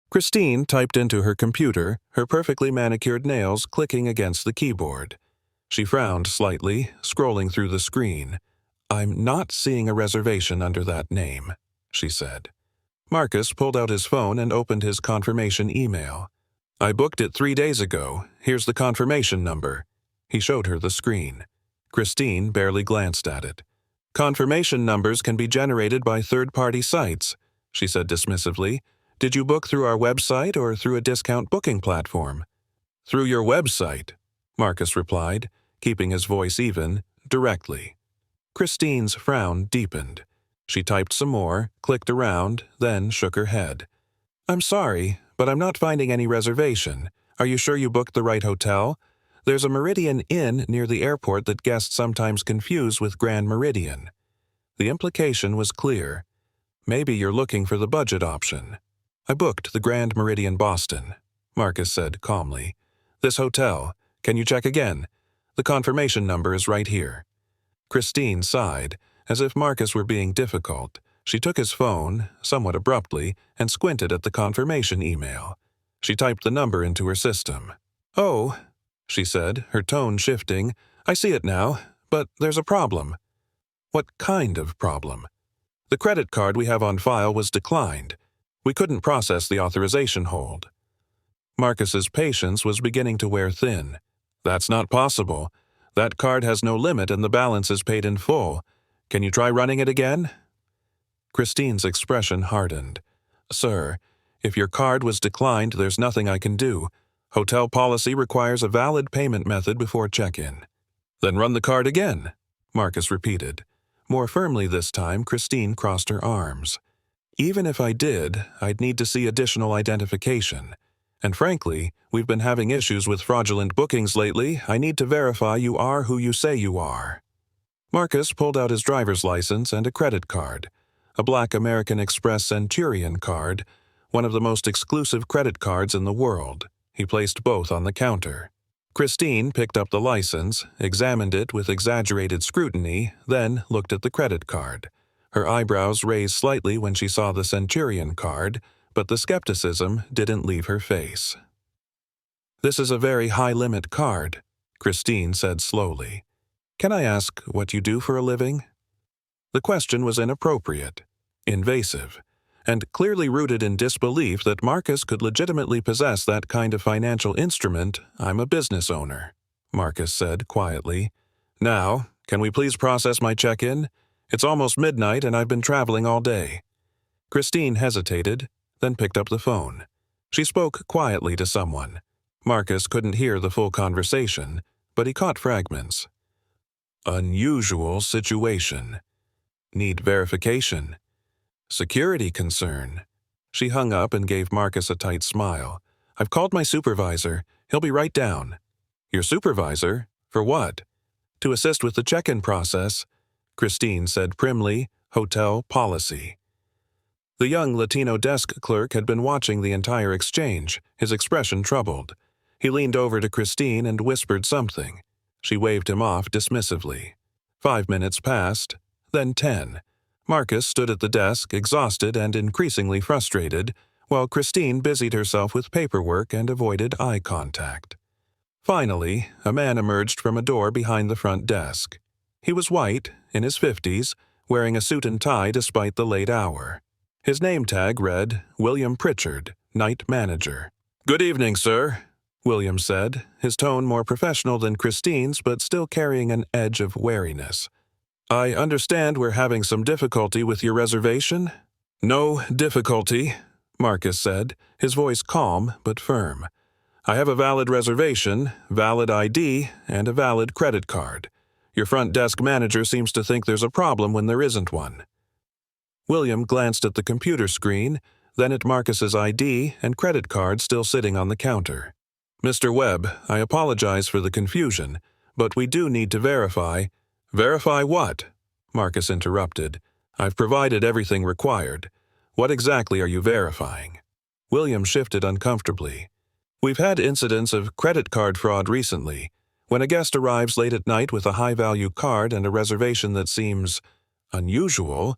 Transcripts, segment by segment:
Christine typed into her computer, her perfectly manicured nails clicking against the keyboard. She frowned slightly, scrolling through the screen. "I'm not seeing a reservation under that name," she said. Marcus pulled out his phone and opened his confirmation email. "I booked it 3 days ago. Here's the confirmation number." He showed her the screen. Christine barely glanced at it. "Confirmation numbers can be generated by third-party sites," she said dismissively. "Did you book through our website or through a discount booking platform?" "Through your website," Marcus replied, keeping his voice even, directly. Christine's frown deepened. She typed some more, clicked around, then shook her head. "I'm sorry, but I'm not finding any reservation. Are you sure you booked the right hotel? There's a Meridian Inn near the airport that guests sometimes confuse with Grand Meridian." The implication was clear. "Maybe you're looking for the budget option." "I booked the Grand Meridian Boston," Marcus said calmly. "This hotel. Can you check again? The confirmation number is right here." Christine sighed, as if Marcus were being difficult. She took his phone, somewhat abruptly, and squinted at the confirmation email. She typed the number into her system. "Oh," she said, her tone shifting. "I see it now, but there's a problem." "What kind of problem?" "The credit card we have on file was declined. We couldn't process the authorization hold." Marcus's patience was beginning to wear thin. "That's not possible. That card has no limit and the balance is paid in full. Can you try running it again?" Christine's expression hardened. "Sir, if your card was declined, there's nothing I can do. Hotel policy requires a valid payment method before check-in." "Then run the card again," Marcus repeated. More firmly this time, Christine crossed her arms. "Even if I did, I'd need to see additional identification. And frankly, we've been having issues with fraudulent bookings lately. I need to verify you are who you say you are." Marcus pulled out his driver's license and a credit card, a black American Express Centurion card, one of the most exclusive credit cards in the world. He placed both on the counter. Christine picked up the license, examined it with exaggerated scrutiny, then looked at the credit card. Her eyebrows raised slightly when she saw the Centurion card, but the skepticism didn't leave her face. "This is a very high-limit card," Christine said slowly. "Can I ask what you do for a living?" The question was inappropriate, invasive, and clearly rooted in disbelief that Marcus could legitimately possess that kind of financial instrument. "I'm a business owner," Marcus said quietly. "Now, can we please process my check-in? It's almost midnight and I've been traveling all day." Christine hesitated, then picked up the phone. She spoke quietly to someone. Marcus couldn't hear the full conversation, but he caught fragments. "Unusual situation. Need verification. Security concern." She hung up and gave Marcus a tight smile. "I've called my supervisor. He'll be right down." "Your supervisor? For what?" "To assist with the check-in process." Christine said primly, "Hotel policy." The young Latino desk clerk had been watching the entire exchange, his expression troubled. He leaned over to Christine and whispered something. She waved him off dismissively. 5 minutes passed, then 10. Marcus stood at the desk, exhausted and increasingly frustrated, while Christine busied herself with paperwork and avoided eye contact. Finally, a man emerged from a door behind the front desk. He was white, in his 50s, wearing a suit and tie despite the late hour. His name tag read, William Pritchard, Night Manager. "Good evening, sir," William said, his tone more professional than Christine's but still carrying an edge of wariness. "I understand we're having some difficulty with your reservation?" "No difficulty," Marcus said, his voice calm but firm. "I have a valid reservation, valid ID, and a valid credit card. Your front desk manager seems to think there's a problem when there isn't one." William glanced at the computer screen, then at Marcus's ID and credit card still sitting on the counter. "Mr. Webb, I apologize for the confusion, but we do need to verify—" "Verify what?" Marcus interrupted. "I've provided everything required. What exactly are you verifying?" William shifted uncomfortably. "We've had incidents of credit card fraud recently. When a guest arrives late at night with a high-value card and a reservation that seems unusual,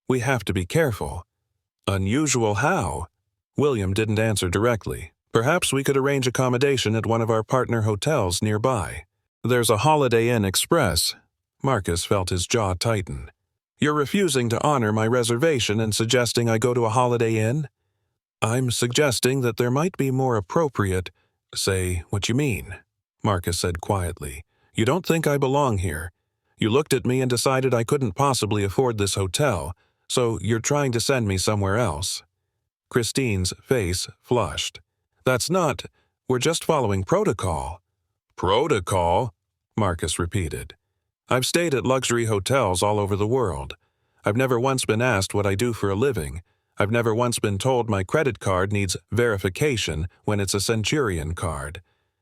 we have to be careful." "Unusual how?" William didn't answer directly. Perhaps we could arrange accommodation at one of our partner hotels nearby. There's a Holiday Inn Express. Marcus felt his jaw tighten. You're refusing to honor my reservation and suggesting I go to a Holiday Inn? I'm suggesting that there might be more appropriate— Say what you mean, Marcus said quietly. You don't think I belong here. You looked at me and decided I couldn't possibly afford this hotel, so you're trying to send me somewhere else. Christine's face flushed. That's not— We're just following protocol. Protocol? Marcus repeated. I've stayed at luxury hotels all over the world. I've never once been asked what I do for a living. I've never once been told my credit card needs verification when it's a Centurion card.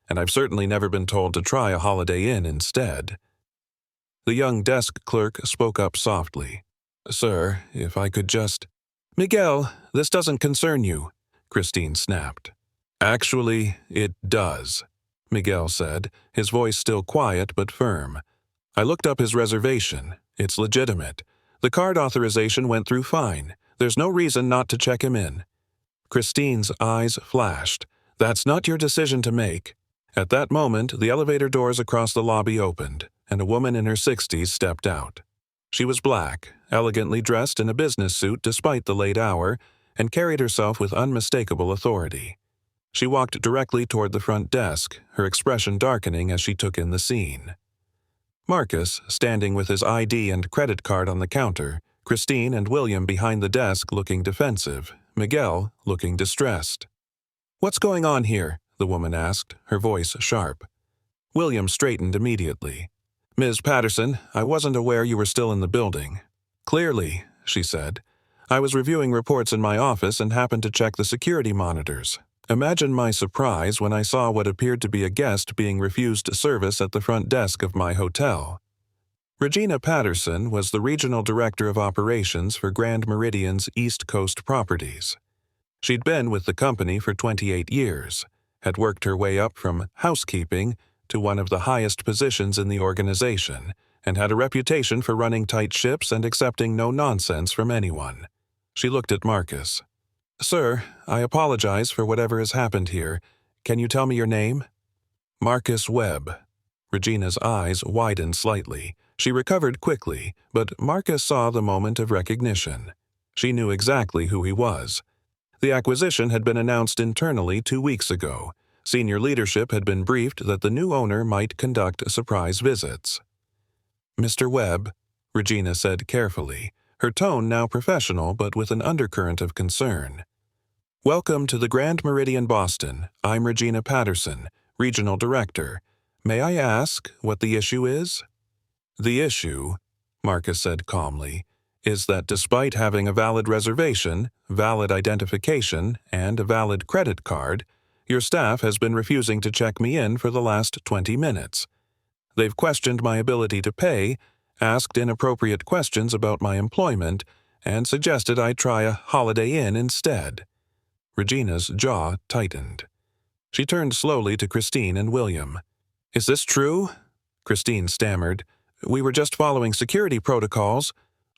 And I've certainly never been told to try a Holiday Inn instead. The young desk clerk spoke up softly. Sir, if I could just— Miguel, this doesn't concern you, Christine snapped. Actually, it does, Miguel said, his voice still quiet but firm. I looked up his reservation. It's legitimate. The card authorization went through fine. There's no reason not to check him in. Christine's eyes flashed. That's not your decision to make. At that moment, the elevator doors across the lobby opened, and a woman in her 60s stepped out. She was black, elegantly dressed in a business suit despite the late hour, and carried herself with unmistakable authority. She walked directly toward the front desk, her expression darkening as she took in the scene. Marcus, standing with his ID and credit card on the counter, Christine and William behind the desk looking defensive, Miguel looking distressed. What's going on here? The woman asked, her voice sharp. William straightened immediately. Ms. Patterson, I wasn't aware you were still in the building. Clearly, she said. I was reviewing reports in my office and happened to check the security monitors. Imagine my surprise when I saw what appeared to be a guest being refused service at the front desk of my hotel. Regina Patterson was the Regional Director of Operations for Grand Meridian's East Coast properties. She'd been with the company for 28 years, had worked her way up from housekeeping to one of the highest positions in the organization, and had a reputation for running tight ships and accepting no nonsense from anyone. She looked at Marcus. Sir, I apologize for whatever has happened here. Can you tell me your name? Marcus Webb. Regina's eyes widened slightly. She recovered quickly, but Marcus saw the moment of recognition. She knew exactly who he was. The acquisition had been announced internally 2 weeks ago. Senior leadership had been briefed that the new owner might conduct surprise visits. Mr. Webb, Regina said carefully, her tone now professional but with an undercurrent of concern. Welcome to the Grand Meridian Boston. I'm Regina Patterson, Regional Director. May I ask what the issue is? The issue, Marcus said calmly, is that despite having a valid reservation, valid identification, and a valid credit card, your staff has been refusing to check me in for the last 20 minutes. They've questioned my ability to pay, asked inappropriate questions about my employment, and suggested I try a Holiday Inn instead. Regina's jaw tightened. She turned slowly to Christine and William. Is this true? Christine stammered. We were just following security protocols.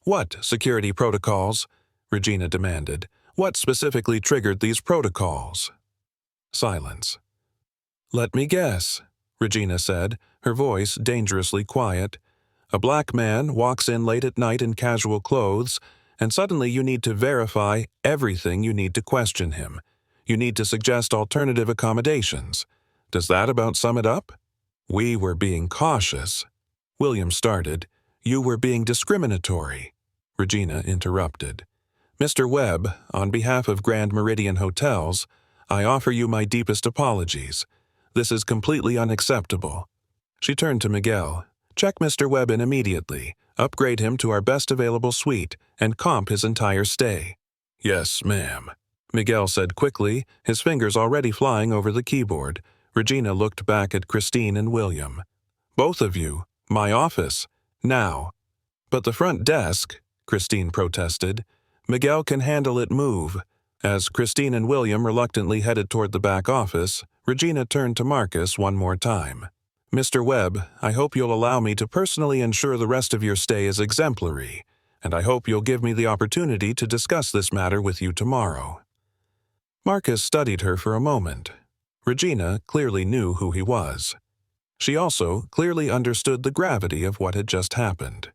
What security protocols? Regina demanded. What specifically triggered these protocols? Silence. Let me guess, Regina said, her voice dangerously quiet. A black man walks in late at night in casual clothes, and suddenly you need to verify everything. You need to question him. You need to suggest alternative accommodations. Does that about sum it up? We were being cautious. William started. You were being discriminatory. Regina interrupted. Mr. Webb, on behalf of Grand Meridian Hotels, I offer you my deepest apologies. This is completely unacceptable. She turned to Miguel. Check Mr. Webb in immediately, upgrade him to our best available suite, and comp his entire stay. Yes, ma'am, Miguel said quickly, his fingers already flying over the keyboard. Regina looked back at Christine and William. Both of you, my office, now. But the front desk, Christine protested. Miguel can handle it, move. As Christine and William reluctantly headed toward the back office, Regina turned to Marcus one more time. Mr. Webb, I hope you'll allow me to personally ensure the rest of your stay is exemplary, and I hope you'll give me the opportunity to discuss this matter with you tomorrow. Marcus studied her for a moment. Regina clearly knew who he was. She also clearly understood the gravity of what had just happened.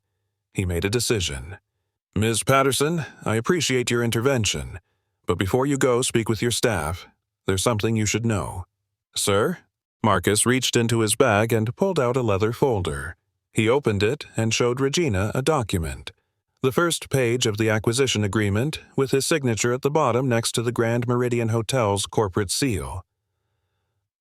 He made a decision. "Ms. Patterson, I appreciate your intervention, but before you go speak with your staff, there's something you should know." "Sir?" Marcus reached into his bag and pulled out a leather folder. He opened it and showed Regina a document. The first page of the acquisition agreement, with his signature at the bottom next to the Grand Meridian Hotels corporate seal.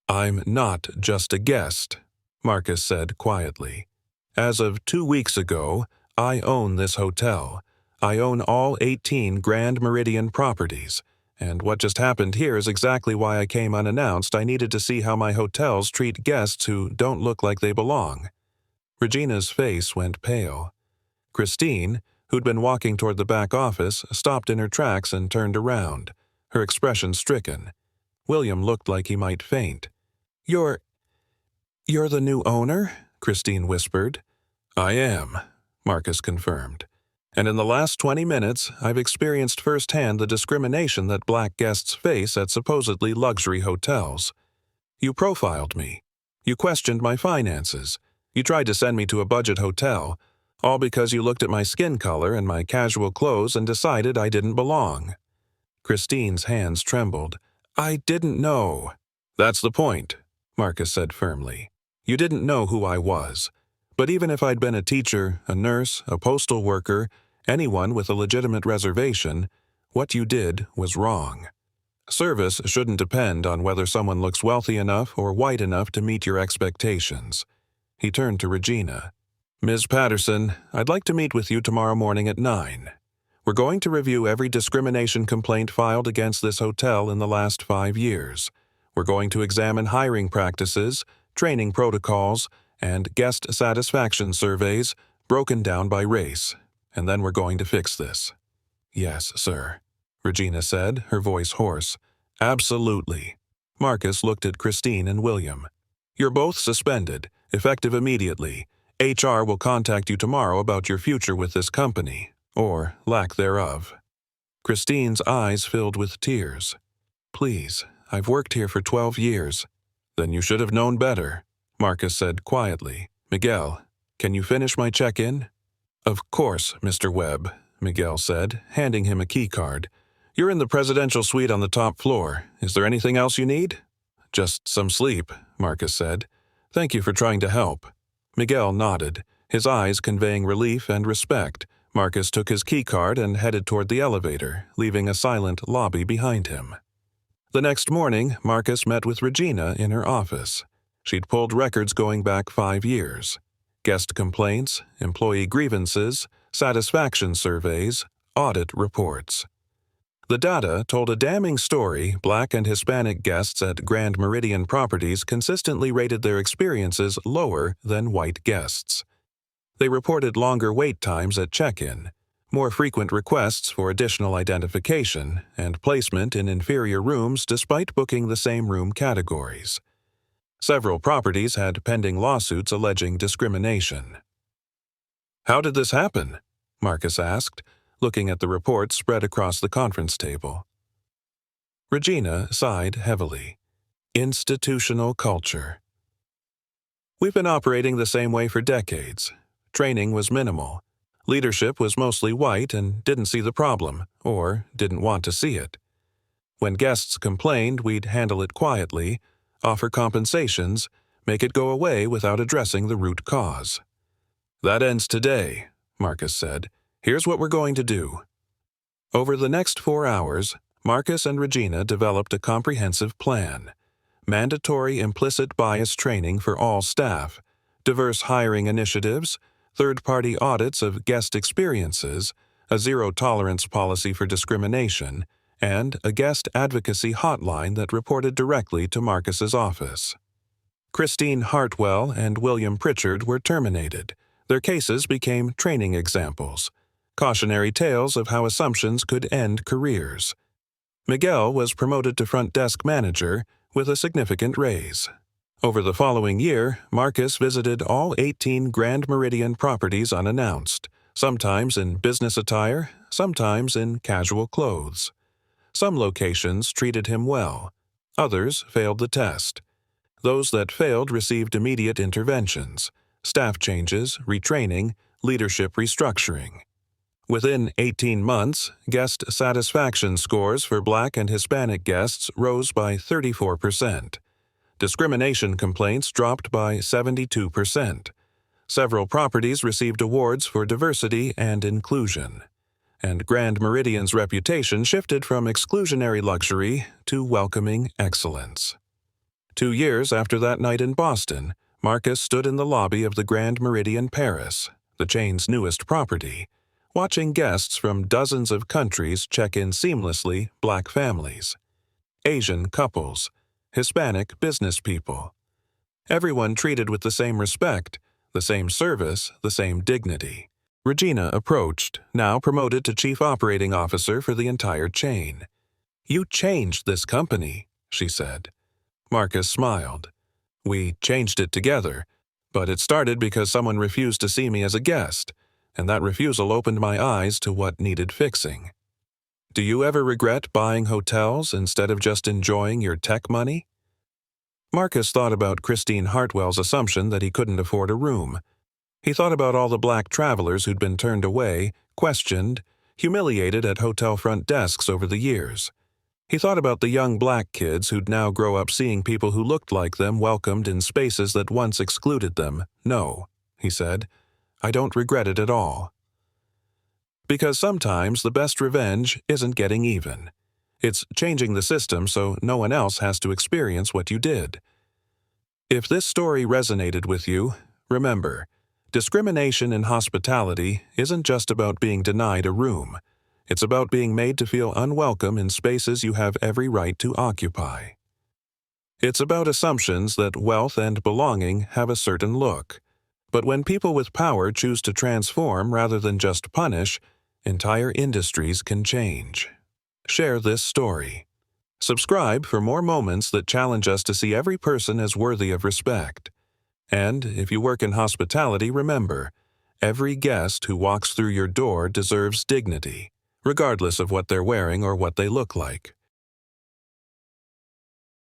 "I'm not just a guest," Marcus said quietly. "As of 2 weeks ago, I own this hotel. I own all 18 Grand Meridian properties, and what just happened here is exactly why I came unannounced. I needed to see how my hotels treat guests who don't look like they belong." Regina's face went pale. Christine, who'd been walking toward the back office, stopped in her tracks and turned around, her expression stricken. William looked like he might faint. You're the new owner?" Christine whispered. "I am," Marcus confirmed. "And in the last 20 minutes, I've experienced firsthand the discrimination that black guests face at supposedly luxury hotels. You profiled me. You questioned my finances. You tried to send me to a budget hotel, all because you looked at my skin color and my casual clothes and decided I didn't belong." Christine's hands trembled. "I didn't know." "That's the point," Marcus said firmly. "You didn't know who I was. But even if I'd been a teacher, a nurse, a postal worker, anyone with a legitimate reservation, what you did was wrong. Service shouldn't depend on whether someone looks wealthy enough or white enough to meet your expectations." He turned to Regina. "Ms. Patterson, I'd like to meet with you tomorrow morning at 9. We're going to review every discrimination complaint filed against this hotel in the last 5 years. We're going to examine hiring practices, training protocols, and guest satisfaction surveys broken down by race, and then we're going to fix this." "Yes, sir," Regina said, her voice hoarse. "Absolutely." Marcus looked at Christine and William. "You're both suspended, effective immediately. HR will contact you tomorrow about your future with this company, or lack thereof." Christine's eyes filled with tears. "Please, I've worked here for 12 years. "Then you should have known better," Marcus said quietly. "Miguel, can you finish my check-in?" "Of course, Mr. Webb," Miguel said, handing him a key card. "You're in the presidential suite on the top floor. Is there anything else you need?" "Just some sleep," Marcus said. "Thank you for trying to help." Miguel nodded, his eyes conveying relief and respect. Marcus took his key card and headed toward the elevator, leaving a silent lobby behind him. The next morning, Marcus met with Regina in her office. She'd pulled records going back 5 years. Guest complaints, employee grievances, satisfaction surveys, audit reports. The data told a damning story. Black and Hispanic guests at Grand Meridian properties consistently rated their experiences lower than white guests. They reported longer wait times at check-in, more frequent requests for additional identification, and placement in inferior rooms despite booking the same room categories. Several properties had pending lawsuits alleging discrimination. "How did this happen?" Marcus asked, looking at the reports spread across the conference table. Regina sighed heavily. "Institutional culture. We've been operating the same way for decades. Training was minimal. Leadership was mostly white and didn't see the problem, or didn't want to see it. When guests complained, we'd handle it quietly, offer compensations, make it go away without addressing the root cause. That ends today," Marcus said. "Here's what we're going to do." Over the next 4 hours, Marcus and Regina developed a comprehensive plan. Mandatory implicit bias training for all staff, diverse hiring initiatives, third-party audits of guest experiences, a zero-tolerance policy for discrimination, and a guest advocacy hotline that reported directly to Marcus's office. Christine Hartwell and William Pritchard were terminated. Their cases became training examples, cautionary tales of how assumptions could end careers. Miguel was promoted to front desk manager with a significant raise. Over the following year, Marcus visited all 18 Grand Meridian properties unannounced, sometimes in business attire, sometimes in casual clothes. Some locations treated him well. Others failed the test. Those that failed received immediate interventions, staff changes, retraining, leadership restructuring. Within 18 months, guest satisfaction scores for Black and Hispanic guests rose by 34%. Discrimination complaints dropped by 72%. Several properties received awards for diversity and inclusion. And Grand Meridian's reputation shifted from exclusionary luxury to welcoming excellence. 2 years after that night in Boston, Marcus stood in the lobby of the Grand Meridian Paris, the chain's newest property, watching guests from dozens of countries check in seamlessly: Black families, Asian couples, Hispanic business people. Everyone treated with the same respect, the same service, the same dignity. Regina approached, now promoted to Chief Operating Officer for the entire chain. "You changed this company," she said. Marcus smiled. "We changed it together, but it started because someone refused to see me as a guest, and that refusal opened my eyes to what needed fixing." Do you ever regret buying hotels instead of just enjoying your tech money? Marcus thought about Christine Hartwell's assumption that he couldn't afford a room. He thought about all the Black travelers who'd been turned away, questioned, humiliated at hotel front desks over the years. He thought about the young Black kids who'd now grow up seeing people who looked like them welcomed in spaces that once excluded them. "No," he said, "I don't regret it at all." Because sometimes the best revenge isn't getting even. It's changing the system so no one else has to experience what you did. If this story resonated with you, remember, discrimination in hospitality isn't just about being denied a room. It's about being made to feel unwelcome in spaces you have every right to occupy. It's about assumptions that wealth and belonging have a certain look. But when people with power choose to transform rather than just punish, entire industries can change. Share this story. Subscribe for more moments that challenge us to see every person as worthy of respect. And if you work in hospitality, remember, every guest who walks through your door deserves dignity, regardless of what they're wearing or what they look like.